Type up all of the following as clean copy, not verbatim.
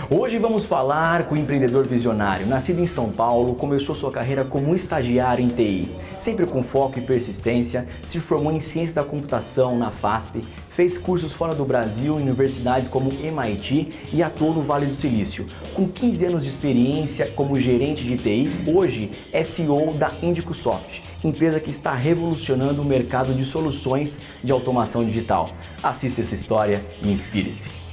Hoje vamos falar com o empreendedor visionário. Nascido em São Paulo, começou sua carreira como estagiário em TI. Sempre com foco e persistência, se formou em Ciência da Computação na FASP, fez cursos fora do Brasil em universidades como MIT e atuou no Vale do Silício. Com 15 anos de experiência como gerente de TI, hoje é CEO da IndicoSoft, empresa que está revolucionando o mercado de soluções de automação digital. Assista essa história e inspire-se.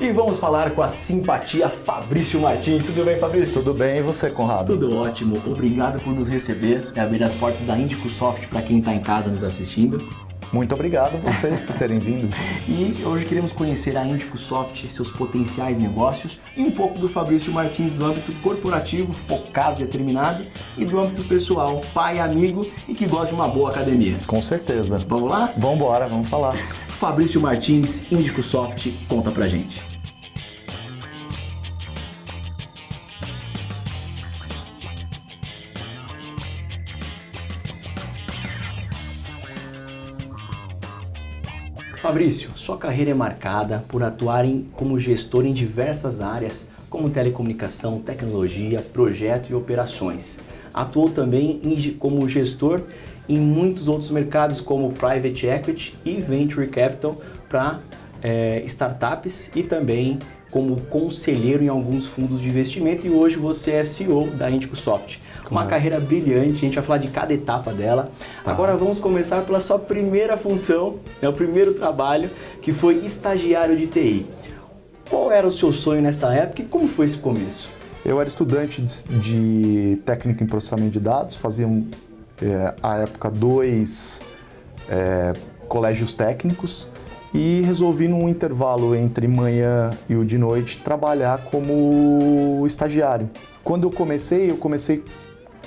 E vamos falar com a simpatia Fabrício Martins. Tudo bem, Fabrício? Tudo bem, e você, Conrado? Tudo ótimo. Obrigado por nos receber e abrir as portas da IndicoSoft para quem está em casa nos assistindo. Muito obrigado a vocês por terem vindo. E hoje queremos conhecer a IndicoSoft, seus potenciais negócios e um pouco do Fabrício Martins do âmbito corporativo, focado, determinado, e do âmbito pessoal, pai, amigo e que gosta de uma boa academia. Com certeza. Vamos lá? Vamos embora, vamos falar. Fabrício Martins, IndicoSoft, conta pra gente. Fabrício, sua carreira é marcada por atuar como gestor em diversas áreas, como telecomunicação, tecnologia, projeto e operações. Atuou também como gestor em muitos outros mercados, como Private Equity e Venture Capital para startups e também como conselheiro em alguns fundos de investimento, e hoje você é CEO da IndicoSoft. Uma carreira brilhante, a gente vai falar de cada etapa dela. Agora vamos começar pela sua primeira função, o primeiro trabalho, que foi estagiário de TI. Qual era o seu sonho nessa época e como foi esse começo? Eu era estudante de técnico em processamento de dados, fazia à época 2 colégios técnicos e resolvi num intervalo entre manhã e o de noite trabalhar como estagiário. Quando eu comecei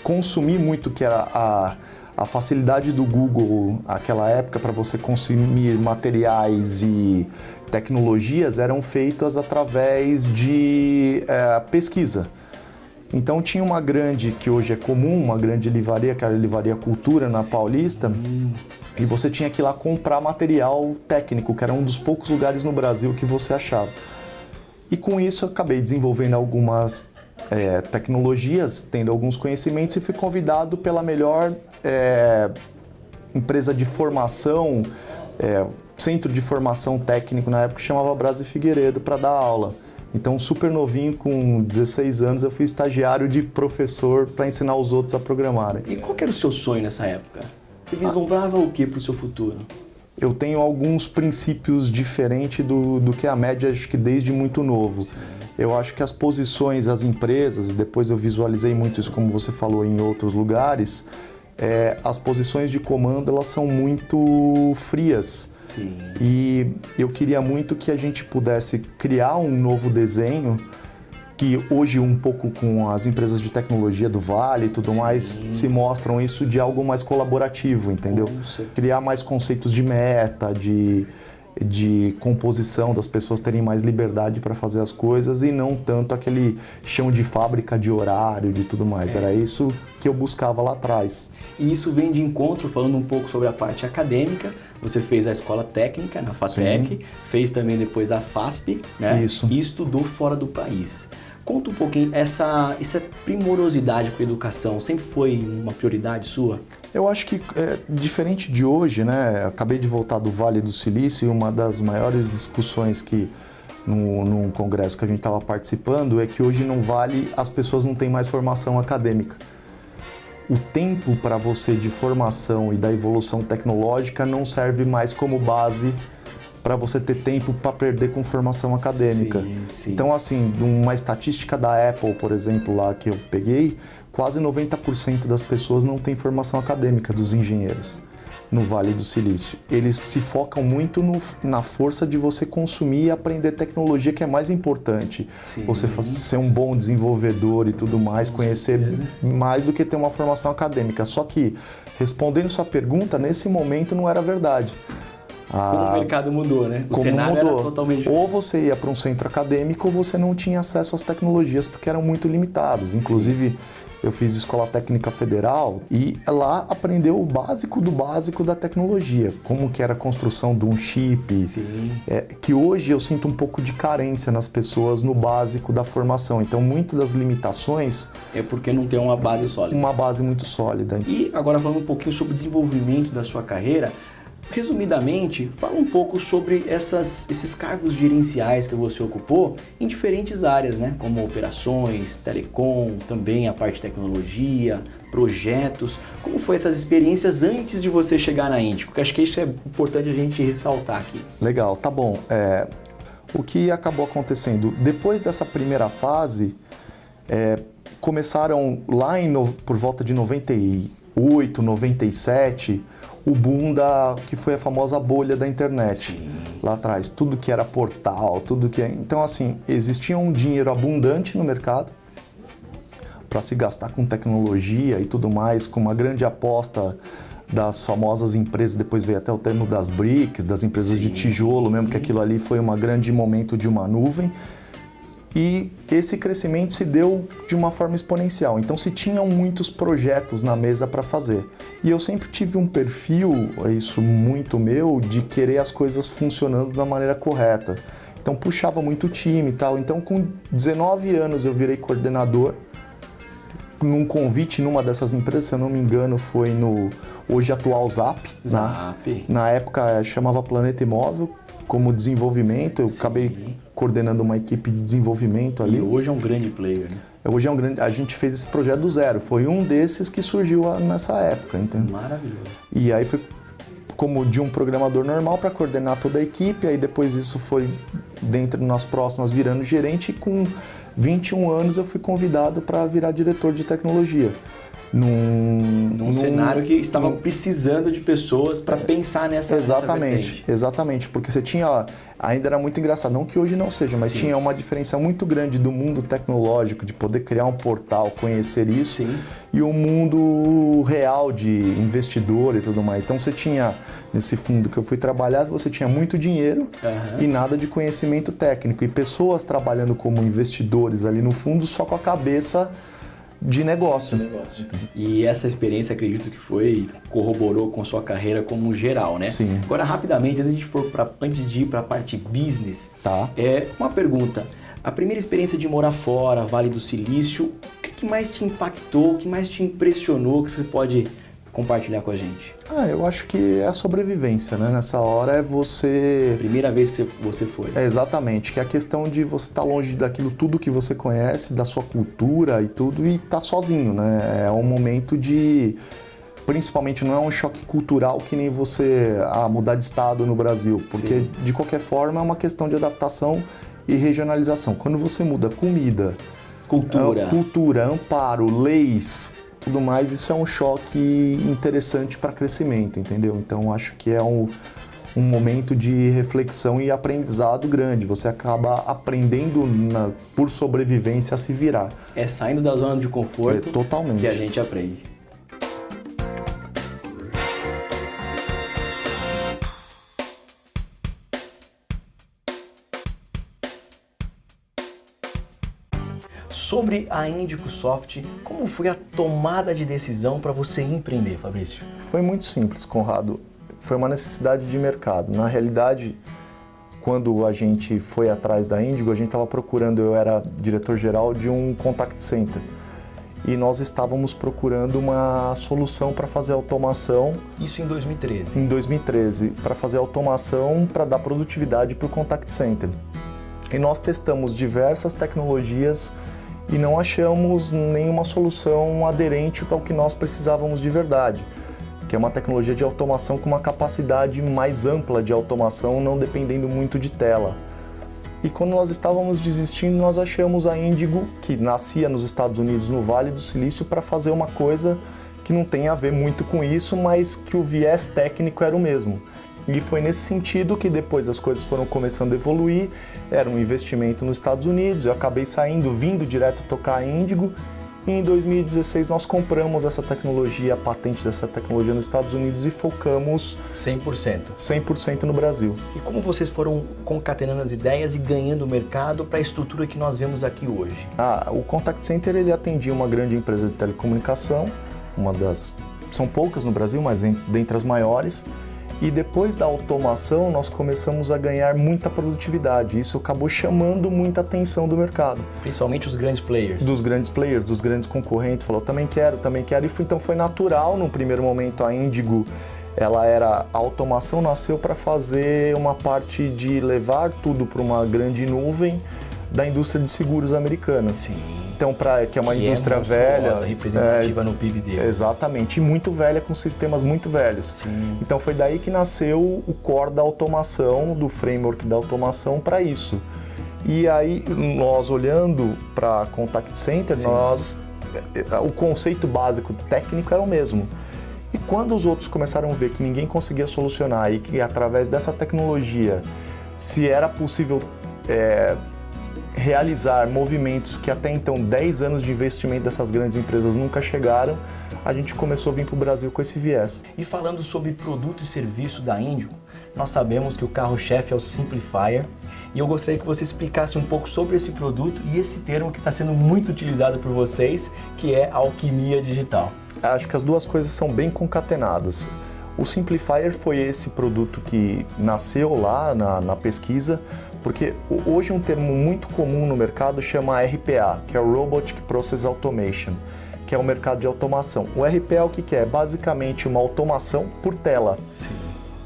consumir muito, que era a facilidade do Google, aquela época, para você consumir materiais e tecnologias, eram feitas através de pesquisa. Então tinha uma grande, que hoje é comum, uma grande livraria, que era a Livraria Cultura, na Paulista, e você tinha que ir lá comprar material técnico, que era um dos poucos lugares no Brasil que você achava. E com isso eu acabei desenvolvendo algumas tecnologias, tendo alguns conhecimentos, e fui convidado pela melhor empresa de formação, centro de formação técnico na época, que chamava Brás Figueiredo, para dar aula. Então, super novinho, com 16 anos, eu fui estagiário de professor para ensinar os outros a programarem. E qual que era o seu sonho nessa época? Você vislumbrava o que para o seu futuro? Eu tenho alguns princípios diferentes do que a média, acho que desde muito novo. Sim. Eu acho que as posições, as empresas, depois eu visualizei muito isso, como você falou, em outros lugares, as posições de comando, elas são muito frias. Sim. E eu queria muito que a gente pudesse criar um novo desenho, que hoje um pouco com as empresas de tecnologia do Vale e tudo mais, se mostram isso de algo mais colaborativo, entendeu? Criar mais conceitos de meta, de composição, das pessoas terem mais liberdade para fazer as coisas e não tanto aquele chão de fábrica de horário, de tudo mais. Era isso que eu buscava lá atrás. E isso vem de encontro, falando um pouco sobre a parte acadêmica. Você fez a escola técnica na FATEC, fez também depois a FASP, né? Isso. E estudou fora do país. Conta um pouquinho, essa primorosidade com a educação sempre foi uma prioridade sua? Eu acho que, diferente de hoje, né? Acabei de voltar do Vale do Silício e uma das maiores discussões que num congresso que a gente estava participando é que hoje no Vale as pessoas não têm mais formação acadêmica. O tempo para você de formação e da evolução tecnológica não serve mais como base para você ter tempo para perder com formação acadêmica. Sim. Então, assim, uma estatística da Apple, por exemplo, lá que eu peguei, quase 90% das pessoas não têm formação acadêmica, dos engenheiros. no Vale do Silício. Eles se focam muito na força de você consumir e aprender tecnologia, que é mais importante. Sim. Você ser um bom desenvolvedor e tudo mais, conhecer mais do que ter uma formação acadêmica. Só que, respondendo sua pergunta, nesse momento não era verdade. Como o mercado mudou, né? O cenário era totalmente diferente. Ou você ia para um centro acadêmico ou você não tinha acesso às tecnologias porque eram muito limitadas. Inclusive, eu fiz Escola Técnica Federal e lá aprendeu o básico do básico da tecnologia. Como que era a construção de um chip, que hoje eu sinto um pouco de carência nas pessoas no básico da formação. Então, muitas das limitações... É porque não tem uma base sólida. Uma base muito sólida. E agora falando um pouquinho sobre o desenvolvimento da sua carreira, resumidamente, fala um pouco sobre esses cargos gerenciais que você ocupou em diferentes áreas, né? Como operações, telecom, também a parte de tecnologia, projetos. Como foi essas experiências antes de você chegar na Índico? Porque acho que isso é importante a gente ressaltar aqui. Legal, tá bom. O que acabou acontecendo? Depois dessa primeira fase, começaram lá por volta de 98, 97... o boom que foi a famosa bolha da internet. Sim. Lá atrás, tudo que era portal, tudo que... Então, assim, existia um dinheiro abundante no mercado para se gastar com tecnologia e tudo mais, com uma grande aposta das famosas empresas, depois veio até o termo das BRICS, das empresas de tijolo mesmo, que aquilo ali foi um grande momento de uma nuvem. E esse crescimento se deu de uma forma exponencial. Então, se tinham muitos projetos na mesa para fazer. E eu sempre tive um perfil, isso muito meu, de querer as coisas funcionando da maneira correta. Então, puxava muito o time e tal. Então, com 19 anos, eu virei coordenador. Num convite numa dessas empresas, se eu não me engano, foi no hoje atual Zap. Na época, chamava Planeta Imóvel. Como desenvolvimento, eu acabei coordenando uma equipe de desenvolvimento ali. E hoje é um grande player, né? Hoje a gente fez esse projeto do zero. Foi um desses que surgiu nessa época, entendeu? Maravilhoso. E aí foi como de um programador normal para coordenar toda a equipe. Aí depois isso foi, dentro das próximas, virando gerente. E com 21 anos eu fui convidado para virar diretor de tecnologia. Num cenário que estava precisando de pessoas para pensar nessa vertente. Exatamente, porque você tinha, ainda era muito engraçado, não que hoje não seja, mas tinha uma diferença muito grande do mundo tecnológico, de poder criar um portal, conhecer isso, e o mundo real de investidor e tudo mais. Então você tinha, nesse fundo que eu fui trabalhar, você tinha muito dinheiro e nada de conhecimento técnico, e pessoas trabalhando como investidores ali no fundo só com a cabeça de negócio. E essa experiência, acredito que corroborou com sua carreira como geral, né? Sim. Agora, rapidamente, antes de ir para a parte business, tá. Uma pergunta. A primeira experiência de morar fora, Vale do Silício, o que mais te impactou, o que mais te impressionou, que você pode compartilhar com a gente? Eu acho que é a sobrevivência, né? Nessa hora é você... Primeira vez que você foi. Exatamente, que é a questão de você estar longe daquilo tudo que você conhece, da sua cultura e tudo, e estar sozinho, né? É um momento de... Principalmente não é um choque cultural que nem você mudar de estado no Brasil, porque de qualquer forma é uma questão de adaptação e regionalização. Quando você muda comida, cultura, amparo, leis... tudo mais, isso é um choque interessante para crescimento, entendeu? Então, acho que é um momento de reflexão e aprendizado grande. Você acaba aprendendo, por sobrevivência, a se virar. É saindo da zona de conforto totalmente. Que a gente aprende. Sobre a IndicoSoft, como foi a tomada de decisão para você empreender, Fabrício? Foi muito simples, Conrado. Foi uma necessidade de mercado. Na realidade, quando a gente foi atrás da Indigo, a gente estava procurando, eu era diretor-geral de um contact center. E nós estávamos procurando uma solução para fazer automação. Isso em 2013? Em 2013, para fazer automação, para dar produtividade para o contact center. E nós testamos diversas tecnologias e não achamos nenhuma solução aderente ao que nós precisávamos de verdade, que é uma tecnologia de automação com uma capacidade mais ampla de automação, não dependendo muito de tela. E quando nós estávamos desistindo, nós achamos a Indigo, que nascia nos Estados Unidos, no Vale do Silício, para fazer uma coisa que não tem a ver muito com isso, mas que o viés técnico era o mesmo. E foi nesse sentido que depois as coisas foram começando a evoluir, era um investimento nos Estados Unidos, eu acabei vindo direto tocar a Índigo, e em 2016 nós compramos essa tecnologia, a patente dessa tecnologia nos Estados Unidos e focamos 100% no Brasil. E como vocês foram concatenando as ideias e ganhando mercado para a estrutura que nós vemos aqui hoje? O Contact Center ele atendia uma grande empresa de telecomunicação, são poucas no Brasil, mas dentre as maiores. E depois da automação, nós começamos a ganhar muita produtividade. Isso acabou chamando muita atenção do mercado. Principalmente os grandes players. Dos grandes players, dos grandes concorrentes. Falou, também quero. Então foi natural, num primeiro momento, a Índigo, a automação nasceu para fazer uma parte de levar tudo para uma grande nuvem da indústria de seguros americana. Sim. Então, que é uma indústria velha, representativa no PIB dele. Exatamente, e muito velha, com sistemas muito velhos. Sim. Então foi daí que nasceu o core da automação, do framework da automação para isso. E aí, nós olhando para Contact Center, o conceito básico técnico era o mesmo. E quando os outros começaram a ver que ninguém conseguia solucionar e que através dessa tecnologia, se era possível realizar movimentos que até então 10 anos de investimento dessas grandes empresas nunca chegaram, a gente começou a vir para o Brasil com esse viés. E falando sobre produto e serviço da Índigo, nós sabemos que o carro-chefe é o Simplifier e eu gostaria que você explicasse um pouco sobre esse produto e esse termo que está sendo muito utilizado por vocês, que é a alquimia digital. Acho que as duas coisas são bem concatenadas. O Simplifier foi esse produto que nasceu lá na pesquisa, porque hoje um termo muito comum no mercado chama RPA, que é o Robotic Process Automation, que é o mercado de automação. O RPA o que é? Basicamente uma automação por tela. Sim.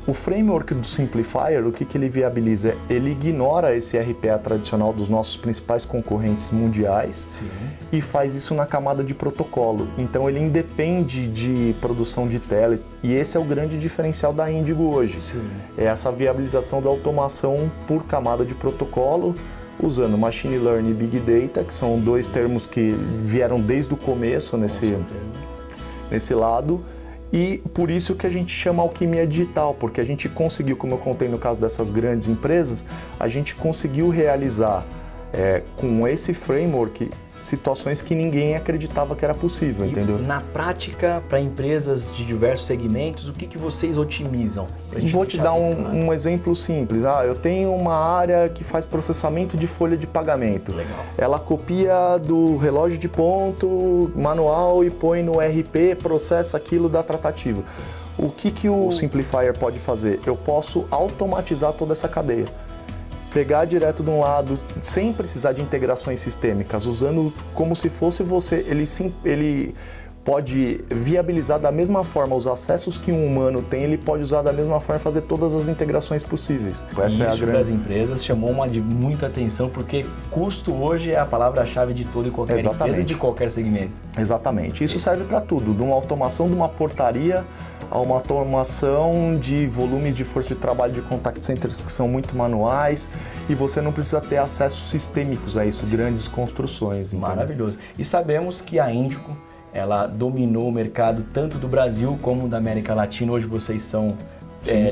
O framework do Simplifier, o que ele viabiliza? Ele ignora esse RPA tradicional dos nossos principais concorrentes mundiais. Sim. E faz isso na camada de protocolo. Então ele independe de produção de tela e esse é o grande diferencial da Índigo hoje. Sim. É essa viabilização da automação por camada de protocolo, usando Machine Learning e Big Data, que são dois termos que vieram desde o começo nesse lado. E por isso que a gente chama alquimia digital, porque a gente conseguiu, como eu contei no caso dessas grandes empresas, a gente conseguiu realizar com esse framework situações que ninguém acreditava que era possível, entendeu? Na prática, para empresas de diversos segmentos, o que vocês otimizam? Vou te dar um exemplo simples. Eu tenho uma área que faz processamento de folha de pagamento. Legal. Ela copia do relógio de ponto manual e põe no RP, processa aquilo da tratativa. O que o Simplifier pode fazer? Eu posso automatizar toda essa cadeia. Pegar direto de um lado, sem precisar de integrações sistêmicas, usando como se fosse você, ele pode viabilizar da mesma forma os acessos que um humano tem, ele pode usar da mesma forma e fazer todas as integrações possíveis. Isso para as empresas chamou muita atenção, porque custo hoje é a palavra-chave de toda e qualquer empresa e de qualquer segmento. Exatamente. Isso serve para tudo, de uma automação de uma portaria a uma automação de volumes de força de trabalho de contact centers que são muito manuais e você não precisa ter acessos sistêmicos a isso, grandes construções. Entendeu? Maravilhoso. E sabemos que a Índigo, ela dominou o mercado tanto do Brasil como da América Latina. Hoje vocês são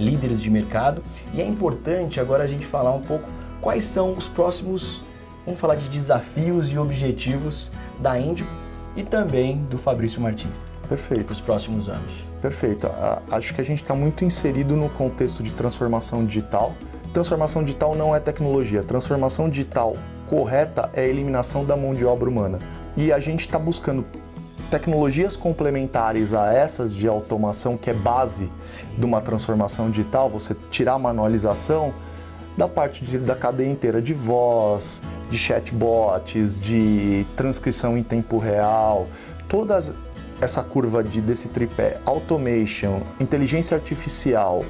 líderes de mercado e é importante agora a gente falar um pouco quais são os próximos, vamos falar de desafios e objetivos da Índigo e também do Fabrício Martins. Perfeito. Para os próximos anos. Perfeito. Acho que a gente está muito inserido no contexto de transformação digital. Transformação digital não é tecnologia. Transformação digital correta é a eliminação da mão de obra humana. E a gente está buscando tecnologias complementares a essas de automação, que é base de uma transformação digital, você tirar a manualização da parte da cadeia inteira de voz, de chatbots, de transcrição em tempo real, todas essa curva desse tripé, automation, inteligência artificial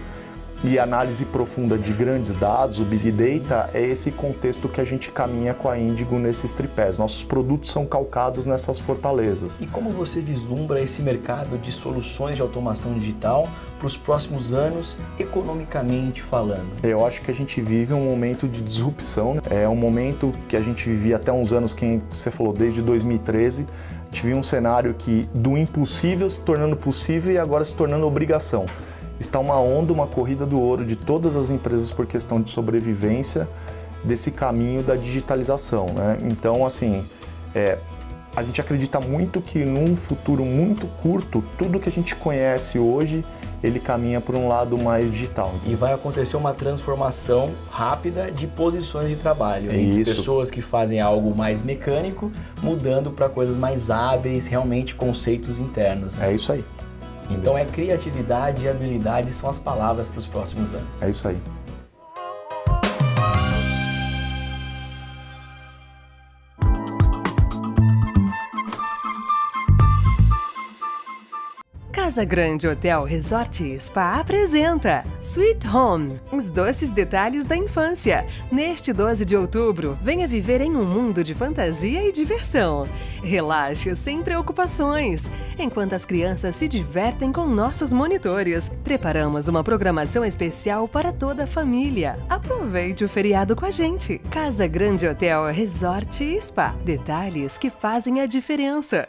e análise profunda de grandes dados, o Big Data, é esse contexto que a gente caminha com a Índigo nesses tripés. Nossos produtos são calcados nessas fortalezas. E como você vislumbra esse mercado de soluções de automação digital para os próximos anos, economicamente falando? Eu acho que a gente vive um momento de disrupção, né? É um momento que a gente vivia até uns anos, que você falou, desde 2013, A gente viu um cenário que do impossível se tornando possível e agora se tornando obrigação. Está uma onda, uma corrida do ouro de todas as empresas por questão de sobrevivência desse caminho da digitalização, né? Então, assim, a gente acredita muito que num futuro muito curto, tudo que a gente conhece hoje, ele caminha por um lado mais digital. E vai acontecer uma transformação rápida de posições de trabalho. Entre pessoas que fazem algo mais mecânico, mudando para coisas mais hábeis, realmente conceitos internos, né? É isso aí. Então criatividade e habilidade são as palavras para os próximos anos. É isso aí. Casa Grande Hotel Resort e Spa apresenta Sweet Home, os doces detalhes da infância. Neste 12 de outubro, venha viver em um mundo de fantasia e diversão. Relaxe sem preocupações, enquanto as crianças se divertem com nossos monitores. Preparamos uma programação especial para toda a família. Aproveite o feriado com a gente. Casa Grande Hotel Resort e Spa, detalhes que fazem a diferença.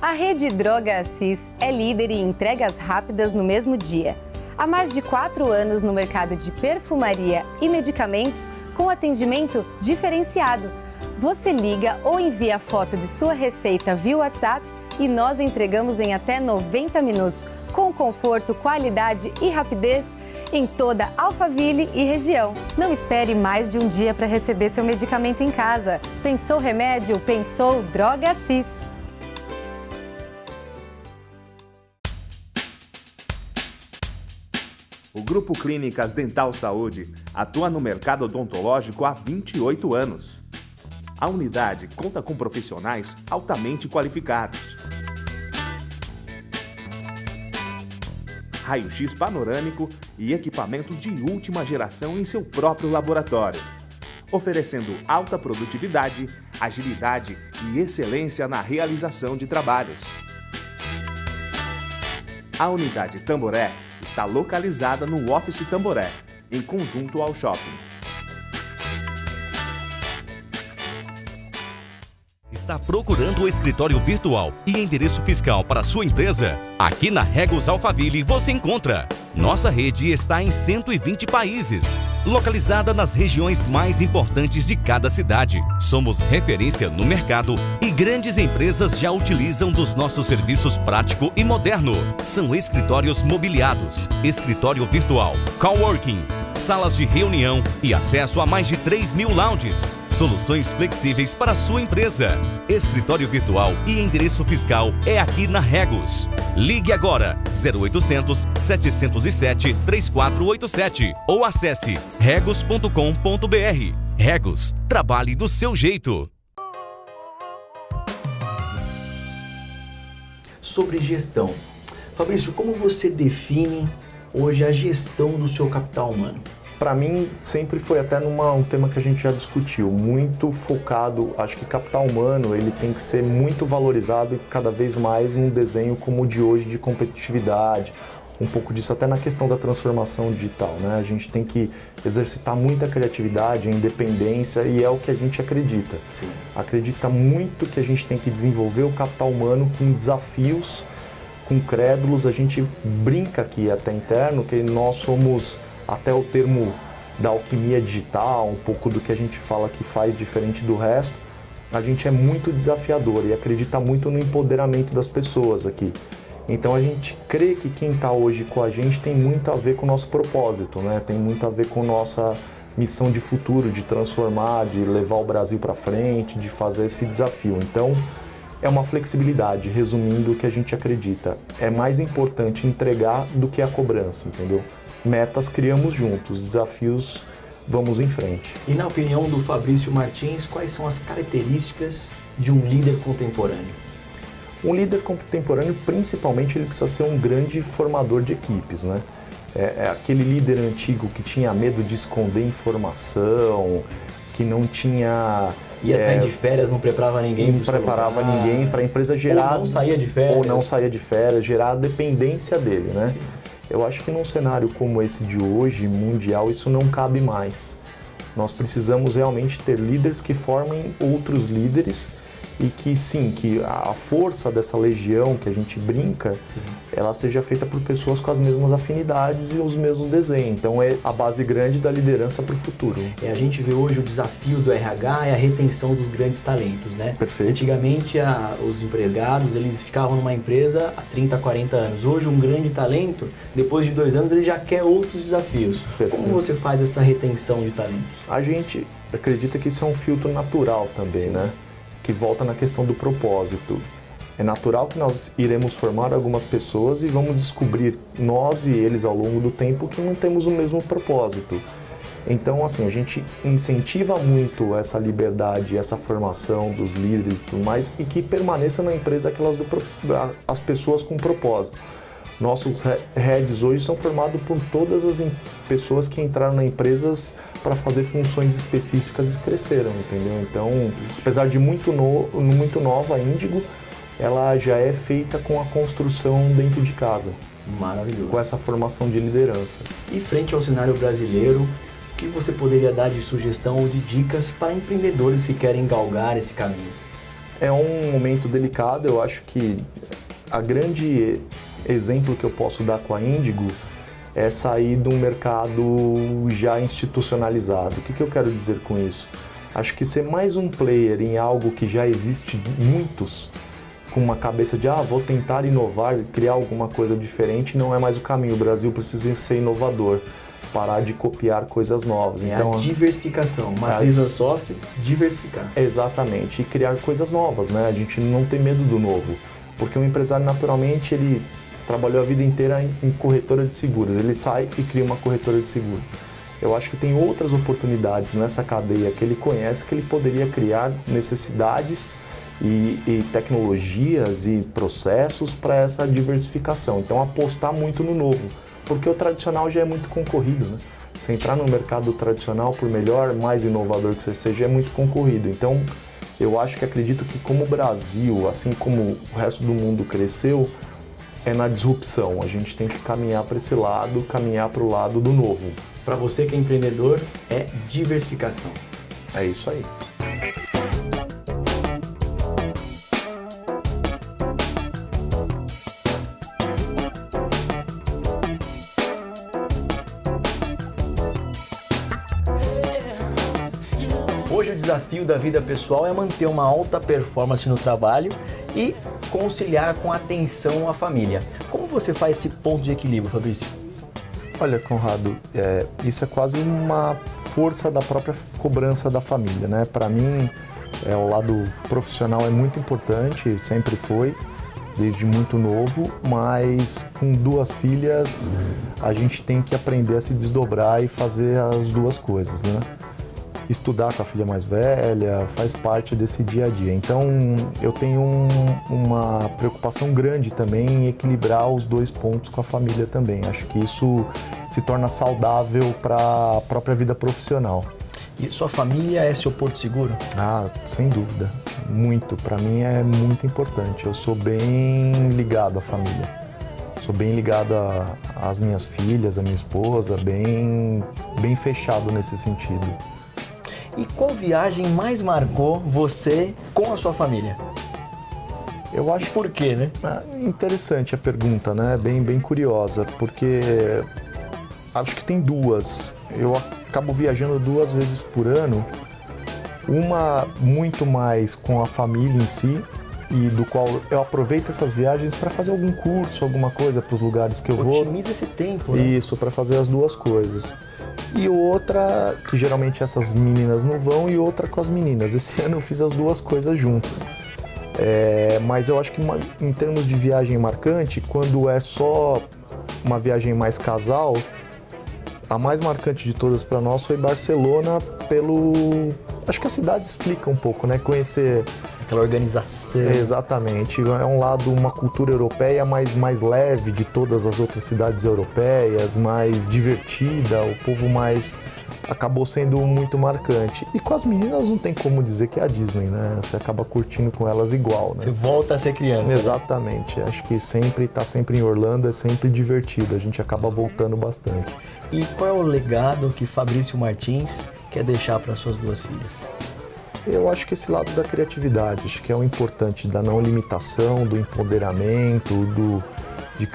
A rede Droga Assis é líder em entregas rápidas no mesmo dia. Há mais de 4 anos no mercado de perfumaria e medicamentos com atendimento diferenciado. Você liga ou envia foto de sua receita via WhatsApp e nós entregamos em até 90 minutos, com conforto, qualidade e rapidez em toda Alphaville e região. Não espere mais de um dia para receber seu medicamento em casa. Pensou remédio? Pensou Droga Assis. O Grupo Clínicas Dental Saúde atua no mercado odontológico há 28 anos. A unidade conta com profissionais altamente qualificados. Raio-X panorâmico e equipamentos de última geração em seu próprio laboratório, oferecendo alta produtividade, agilidade e excelência na realização de trabalhos. A unidade Tamboré está localizada no Office Tamboré, em conjunto ao shopping. Está procurando o escritório virtual e endereço fiscal para sua empresa? Aqui na Regus Alphaville você encontra. Nossa rede está em 120 países, localizada nas regiões mais importantes de cada cidade. Somos referência no mercado e grandes empresas já utilizam dos nossos serviços prático e moderno. São escritórios mobiliados, escritório virtual, coworking, salas de reunião e acesso a mais de 3.000 lounges. Soluções flexíveis para a sua empresa. Escritório virtual e endereço fiscal é aqui na Regus. Ligue agora 0800 707 3487 ou acesse regus.com.br. Regus, trabalhe do seu jeito. Sobre gestão. Fabrício, como você define hoje a gestão do seu capital humano? Para mim, sempre foi até um tema que a gente já discutiu, muito focado, acho que capital humano ele tem que ser muito valorizado e cada vez mais num desenho como o de hoje de competitividade, um pouco disso até na questão da transformação digital, né? A gente tem que exercitar muita criatividade, a independência e é o que a gente acredita. Sim. Acredita muito que a gente tem que desenvolver o capital humano com desafios, com crédulos, a gente brinca aqui até interno que nós somos até o termo da alquimia digital, um pouco do que a gente fala que faz diferente do resto, a gente é muito desafiador e acredita muito no empoderamento das pessoas aqui. Então a gente crê que quem está hoje com a gente tem muito a ver com o nosso propósito, né? Tem muito a ver com nossa missão de futuro, de transformar, de levar o Brasil para frente, de fazer esse desafio. Então é uma flexibilidade, resumindo o que a gente acredita. É mais importante entregar do que a cobrança, entendeu? Metas criamos juntos, desafios vamos em frente. E na opinião do Fabrício Martins, quais são as características de um líder contemporâneo? Um líder contemporâneo, principalmente, ele precisa ser um grande formador de equipes, né? É aquele líder antigo que tinha medo de esconder informação, que não tinha... Ia sair de férias, não preparava ninguém. Não preparava ninguém para a empresa gerar... Ou não saía de férias. Ou não saía de férias, gerar a dependência dele, né? Sim. Eu acho que num cenário como esse de hoje, mundial, isso não cabe mais. Nós precisamos realmente ter líderes que formem outros líderes e que sim, que a força dessa legião que a gente brinca, ela seja feita por pessoas com as mesmas afinidades e os mesmos desenhos. Então é a base grande da liderança para o futuro. A gente vê hoje o desafio do RH é a retenção dos grandes talentos, né? Perfeito. Antigamente os empregados eles ficavam numa empresa há 30, 40 anos. Hoje um grande talento, depois de 2 anos ele já quer outros desafios. Perfeito. Como você faz essa retenção de talentos? A gente acredita que isso é um filtro natural também, né? Que volta na questão do propósito. É natural que nós iremos formar algumas pessoas e vamos descobrir, nós e eles ao longo do tempo, que não temos o mesmo propósito. Então, assim, a gente incentiva muito essa liberdade, essa formação dos líderes e tudo mais, e que permaneça na empresa as pessoas com propósito. Nossos heads hoje são formados por todas as pessoas que entraram na empresas para fazer funções específicas e cresceram, entendeu? Então, apesar de muito nova, a Índigo, ela já é feita com a construção dentro de casa. Maravilhoso. Com essa formação de liderança. E frente ao cenário brasileiro, o que você poderia dar de sugestão ou de dicas para empreendedores que querem galgar esse caminho? É um momento delicado, eu acho que a grande exemplo que eu posso dar com a Índigo é sair de um mercado já institucionalizado. O que eu quero dizer com isso? Acho que ser mais um player em algo que já existe muitos, com uma cabeça de vou tentar inovar, criar alguma coisa diferente, não é mais o caminho. O Brasil precisa ser inovador, parar de copiar coisas novas. Então, a diversificação, matriz Ansoff, diversificar. Exatamente, e criar coisas novas, né? A gente não tem medo do novo, porque o empresário naturalmente ele trabalhou a vida inteira em corretora de seguros, ele sai e cria uma corretora de seguros. Eu acho que tem outras oportunidades nessa cadeia que ele conhece, que ele poderia criar necessidades e tecnologias e processos para essa diversificação. Então apostar muito no novo, porque o tradicional já é muito concorrido, né? Se entrar no mercado tradicional, por melhor, mais inovador que você seja, é muito concorrido. Então eu acredito que como o Brasil, assim como o resto do mundo cresceu, é na disrupção. A gente tem que caminhar para esse lado, caminhar para o lado do novo. Para você que é empreendedor, é diversificação. É isso aí. Hoje o desafio da vida pessoal é manter uma alta performance no trabalho e conciliar com atenção à família. Como você faz esse ponto de equilíbrio, Fabrício? Olha, Conrado, isso é quase uma força da própria cobrança da família, né? Para mim, o lado profissional é muito importante, sempre foi, desde muito novo, mas com 2 filhas a gente tem que aprender a se desdobrar e fazer as 2 coisas, né? Estudar com a filha mais velha faz parte desse dia a dia. Então, eu tenho uma preocupação grande também em equilibrar os 2 pontos com a família também. Acho que isso se torna saudável para a própria vida profissional. E sua família é seu porto seguro? Sem dúvida. Muito. Para mim é muito importante. Eu sou bem ligado à família. Sou bem ligado às minhas filhas, à minha esposa, bem fechado nesse sentido. E qual viagem mais marcou você com a sua família? Eu acho... Por quê, né? Interessante a pergunta, né? Bem curiosa, porque acho que tem 2. Eu acabo viajando 2 vezes por ano. Uma muito mais com a família em si, e do qual eu aproveito essas viagens para fazer algum curso, alguma coisa para os lugares que eu vou. Otimiza esse tempo, né? Isso, para fazer as 2 coisas. E outra, que geralmente essas meninas não vão, e outra com as meninas. Esse ano eu fiz as 2 coisas juntas. Mas eu acho que em termos de viagem marcante, quando é só uma viagem mais casal, a mais marcante de todas para nós foi Barcelona Acho que a cidade explica um pouco, né? Conhecer... Aquela organização. Exatamente. É um lado, uma cultura europeia mais leve de todas as outras cidades europeias, mais divertida, o povo mais... acabou sendo muito marcante. E com as meninas não tem como dizer que é a Disney, né? Você acaba curtindo com elas igual, né? Você volta a ser criança. Exatamente. Né? Acho que tá sempre em Orlando, é sempre divertido. A gente acaba voltando bastante. E qual é o legado que Fabrício Martins quer deixar para suas 2 filhas? Eu acho que esse lado da criatividade, acho que é o importante, da não limitação, do empoderamento, de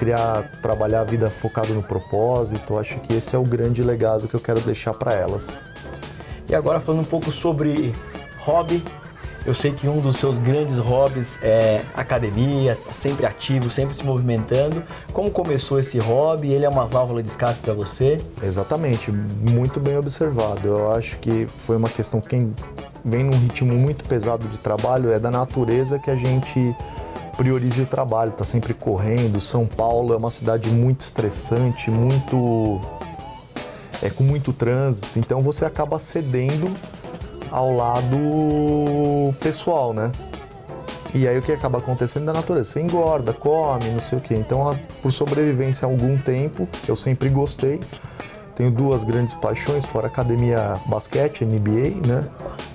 trabalhar a vida focado no propósito. Acho que esse é o grande legado que eu quero deixar para elas. E agora falando um pouco sobre hobby, eu sei que um dos seus grandes hobbies é academia, sempre ativo, sempre se movimentando. Como começou esse hobby? Ele é uma válvula de escape para você? Exatamente, muito bem observado. Eu acho que foi uma questão, quem vem num ritmo muito pesado de trabalho, é da natureza que a gente priorize o trabalho, tá sempre correndo. São Paulo é uma cidade muito estressante, com muito trânsito, então você acaba cedendo ao lado pessoal, né? E aí o que acaba acontecendo da natureza? Você engorda, come, não sei o quê. Então, por sobrevivência há algum tempo, eu sempre gostei. Tenho duas grandes paixões, fora academia, basquete, NBA, né?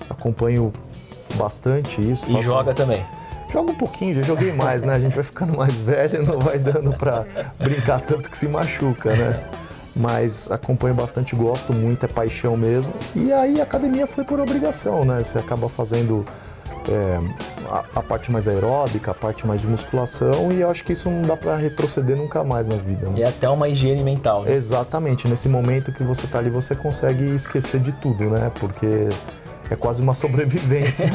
Acompanho bastante isso. E joga também? Jogo um pouquinho, já joguei mais, né? A gente vai ficando mais velho, não vai dando pra brincar tanto que se machuca, né? Mas acompanho bastante, gosto muito, é paixão mesmo. E aí a academia foi por obrigação, né? Você acaba fazendo a parte mais aeróbica, a parte mais de musculação, e eu acho que isso não dá pra retroceder nunca mais na vida. Né? E até uma higiene mental, né? Exatamente, nesse momento que você tá ali, você consegue esquecer de tudo, né? Porque é quase uma sobrevivência.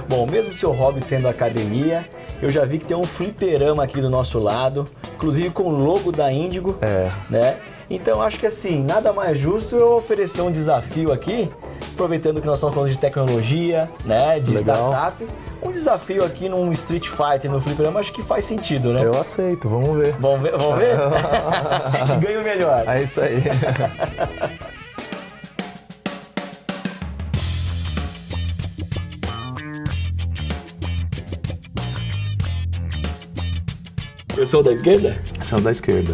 Bom, mesmo seu hobby sendo academia, eu já vi que tem um fliperama aqui do nosso lado, inclusive com o logo da Índigo, né? Então, acho que assim, nada mais justo eu oferecer um desafio aqui, aproveitando que nós estamos falando de tecnologia, né, de startup, um desafio aqui num Street Fighter, no fliperama, acho que faz sentido, né? Eu aceito, vamos ver. Vamos ver? Vamos ver? Que ganha o melhor. É isso aí. Eu sou da esquerda? São da esquerda.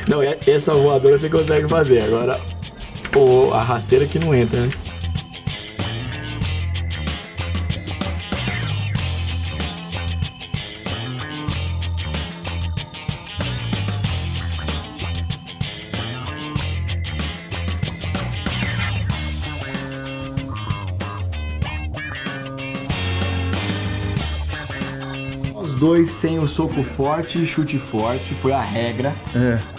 Não, essa voadora você consegue fazer, agora a rasteira que não entra, né? Dois sem o soco forte e chute forte, foi a regra.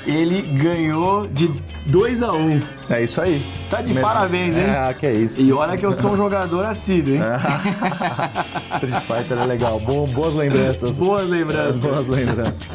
Ele ganhou de 2-1. É isso aí. Tá de parabéns, hein? Que é isso. E olha que eu sou um jogador assíduo, hein? Street Fighter é legal. Boas lembranças. Boas lembranças. Boas lembranças.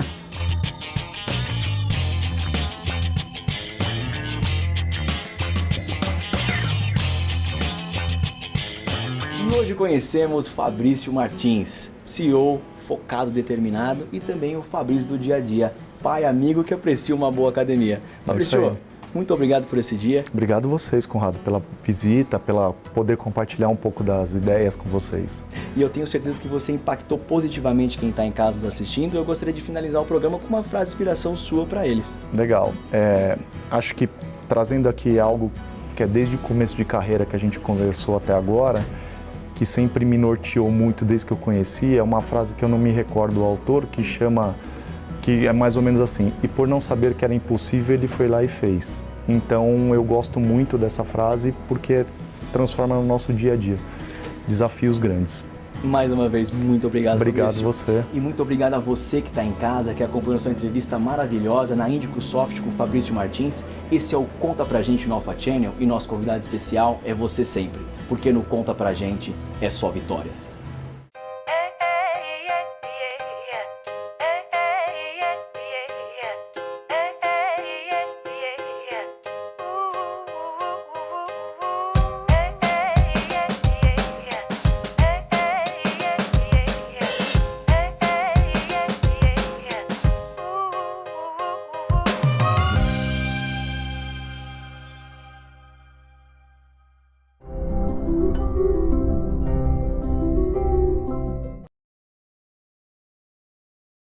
E hoje conhecemos Fabrício Martins, CEO, focado, determinado, e também o Fabrício do dia a dia, pai, amigo que aprecia uma boa academia. Fabrício, muito obrigado por esse dia. Obrigado vocês, Conrado, pela visita, pela poder compartilhar um pouco das ideias com vocês. E eu tenho certeza que você impactou positivamente quem está em casa nos assistindo. Eu gostaria de finalizar o programa com uma frase de inspiração sua para eles. Legal. Acho que trazendo aqui algo que é desde o começo de carreira que a gente conversou até agora, que sempre me norteou muito desde que eu conheci, é uma frase que eu não me recordo do autor, que é mais ou menos assim: e por não saber que era impossível, ele foi lá e fez. Então eu gosto muito dessa frase porque transforma no nosso dia a dia desafios grandes. Mais uma vez, muito obrigado. Obrigado a você. E muito obrigado a você que está em casa, que acompanhou essa entrevista maravilhosa na Índico Soft com o Fabrício Martins. Esse é o Conta Pra Gente no Alpha Channel e nosso convidado especial é você sempre, porque no Conta Pra Gente é só vitórias.